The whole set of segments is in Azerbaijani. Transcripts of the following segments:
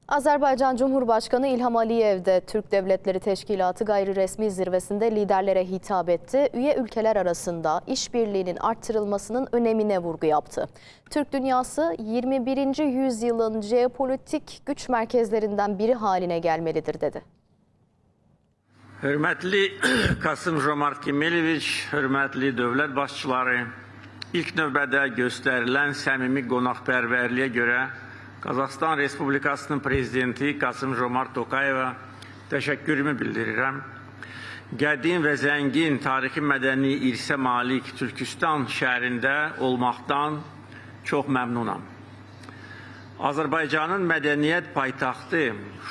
Azerbaycan Cumhurbaşkanı İlham Aliyev de Türk Devletleri Teşkilatı gayriresmi zirvesinde liderlere hitap etti. Üye ülkeler arasında işbirliğinin arttırılmasının önemine vurgu yaptı. Türk dünyası 21. yüzyılın jeopolitik güç merkezlerinden biri haline gelmelidir dedi. Hörmətli Kasım-Jomart Kemaloviç, hörmətli dövlət başçıları, ilk növbədə göstərilən səmimi qonaqpərvərliyə görə Qazaxıstan Respublikasının prezidenti Kasım-Jomart Tokayeva təşəkkürümü bildirirəm. Qədim və zəngin tarixi mədəni irsə malik Türkistan şəhərində olmaqdan çox məmnunam. Azərbaycanın mədəniyyət paytaxtı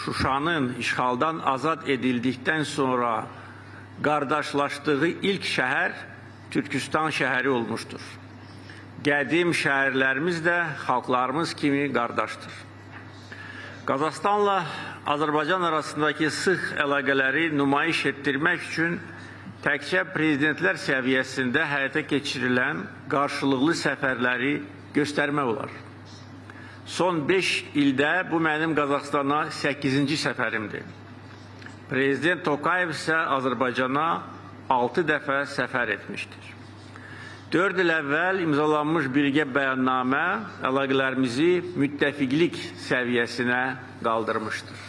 Şuşanın işğaldan azad edildikdən sonra qardaşlaşdığı ilk şəhər Türkistan şəhəri olmuşdur. Qədim şəhərlərimiz də xalqlarımız kimi qardaşdır. Qazaxıstanla Azərbaycan arasındakı sıx əlaqələri nümayiş etdirmək üçün təkcə prezidentlər səviyyəsində həyata keçirilən qarşılıqlı səfərləri göstərmək olar. Son 5 ildə bu mənim Qazaxıstana 8-ci səfərimdir. Prezident Tokayev isə Azərbaycana 6 dəfə səfər etmişdir. 4 il əvvəl imzalanmış birgə bəyannamə əlaqələrimizi müttəfiqlik səviyyəsinə qaldırmışdır.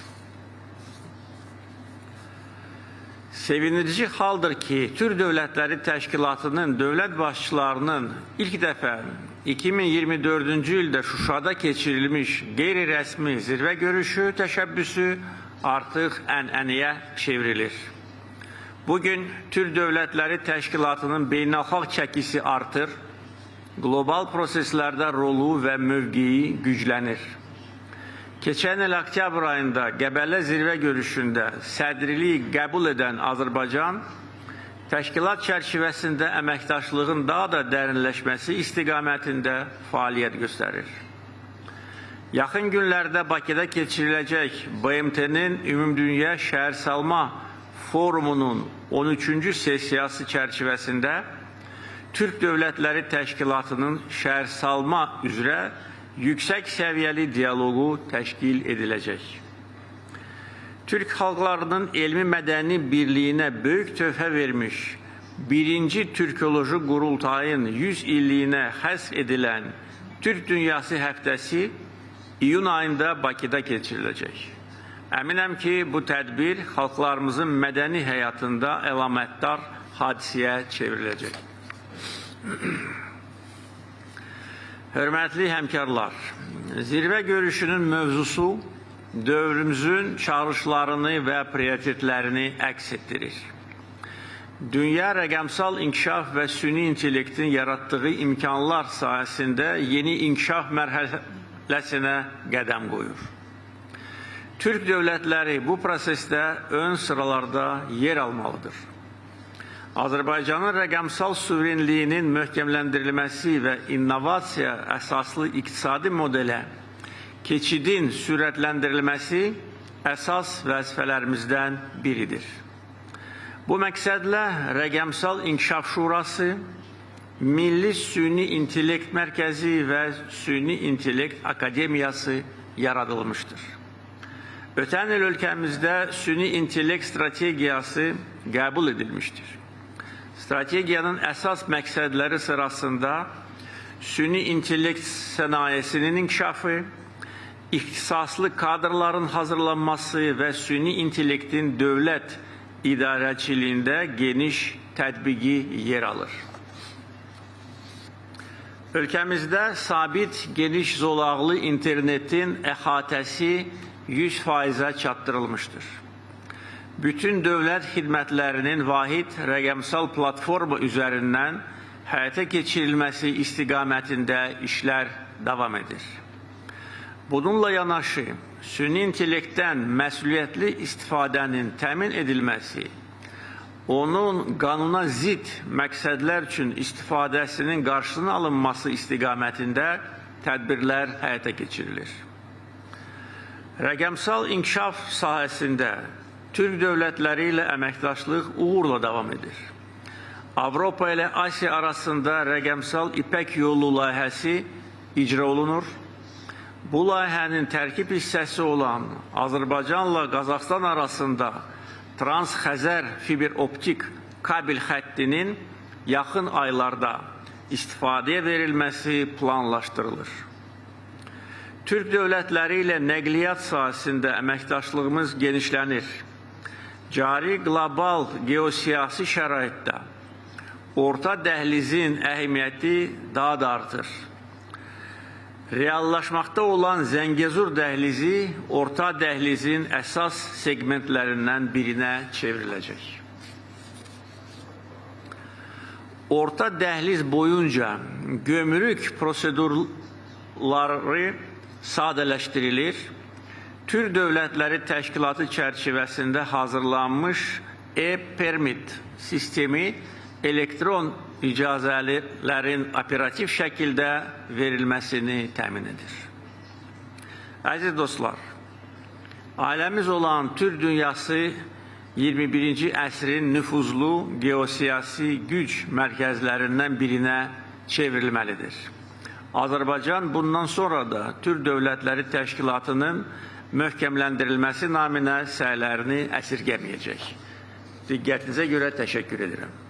Sevindirici haldır ki, Türk Dövlətləri Təşkilatının dövlət başçılarının ilk dəfə 2024-cü ildə Şuşada keçirilmiş qeyri-rəsmi zirvə görüşü təşəbbüsü artıq ənənəyə çevrilir. Bugün Türk Dövlətləri Təşkilatının beynəlxalq çəkisi artır, qlobal proseslərdə rolu və mövqeyi güclənir. Keçən il oktyabr ayında Qəbələ zirvə görüşündə sədriliyi qəbul edən Azərbaycan, təşkilat çərçivəsində əməkdaşlığın daha da dərinləşməsi istiqamətində fəaliyyət göstərir. Yaxın günlərdə Bakıda keçiriləcək BMT-nin Ümumdünya Şəhərsalma Forumunun 13-cü sessiyası çərçivəsində Türk Dövlətləri Təşkilatının şəhərsalma üzrə yüksək səviyyəli dialoqu təşkil ediləcək. Türk xalqlarının elmi-mədəni birliyinə böyük töhfə vermiş 1-ci Türkoloji Qurultayın 100 illiyinə həsr edilən Türk Dünyası həftəsi iyun ayında Bakıda keçiriləcək. Əminəm ki, bu tədbir xalqlarımızın mədəni həyatında əlamətdar hadisəyə çevriləcək. Hörmətli həmkarlar, zirvə görüşünün mövzusu dövrümüzün çağrışlarını və prioritetlərini əks etdirir. Dünya rəqəmsal inkişaf və süni intellektin yaratdığı imkanlar sahəsində yeni inkişaf mərhələsinə qədəm qoyur. Türk dövlətləri bu prosesdə ön sıralarda yer almalıdır. Azərbaycanın rəqəmsal suverenliyinin möhkəmləndirilməsi və innovasiya əsaslı iqtisadi modelə keçidin sürətləndirilməsi əsas vəzifələrimizdən biridir. Bu məqsədlə Rəqəmsal İnkişaf Şurası, Milli Süni İntellekt Mərkəzi və Süni İntellekt Akademiyası yaradılmışdır. Ötən il ölkəmizdə süni intellekt strategiyası qəbul edilmişdir. Strategiyanın əsas məqsədləri sırasında süni intellekt sənayesinin inkişafı, ixtisaslı kadrların hazırlanması və süni intellektin dövlət idarəçiliyində geniş tətbiqi yer alır. Ölkəmizdə sabit geniş zolaqlı internetin əhatəsi 100%'a çatdırılmışdır. Bütün dövlət xidmətlərinin vahid rəqəmsal platforma üzərindən həyata keçirilməsi istiqamətində işlər davam edir. Bununla yanaşı, süni intellektdən məsuliyyətli istifadənin təmin edilməsi, onun qanuna zid məqsədlər üçün istifadəsinin qarşısının alınması istiqamətində tədbirlər həyata keçirilir. Rəqəmsal inkişaf sahəsində Türk dövlətləri ilə əməkdaşlıq uğurla davam edir. Avropa ilə Asiya arasında rəqəmsal İpək yolu layihəsi icra olunur. bu layihənin tərkib hissəsi olan Azərbaycanla Qazaxstan arasında Trans-Xəzər fiber optik kabel xəttinin yaxın aylarda istifadəyə verilməsi planlaşdırılır. Türk dövlətləri ilə nəqliyyat sahəsində əməkdaşlığımız genişlənir. Cari qlobal geosiyasi şəraitdə orta dəhlizin əhəmiyyəti daha da artır. Reallaşmaqda olan Zəngəzur dəhlizi orta dəhlizin əsas segmentlərindən birinə çevriləcək. Orta dəhliz boyunca gömrük prosedurları sadələşdirilir. Türk Dövlətləri Təşkilatı çərçivəsində hazırlanmış e-permit sistemi elektron icazələrin operativ şəkildə verilməsini təmin edir. Əziz dostlar, ailəmiz olan Türk dünyası 21-ci əsrin nüfuzlu geosiyasi güc mərkəzlərindən birinə çevrilməlidir. Azərbaycan bundan sonra da Türk Dövlətləri Təşkilatının möhkəmləndirilməsi naminə səylərini əsirgəməyəcək. Diqqətinizə görə təşəkkür edirəm.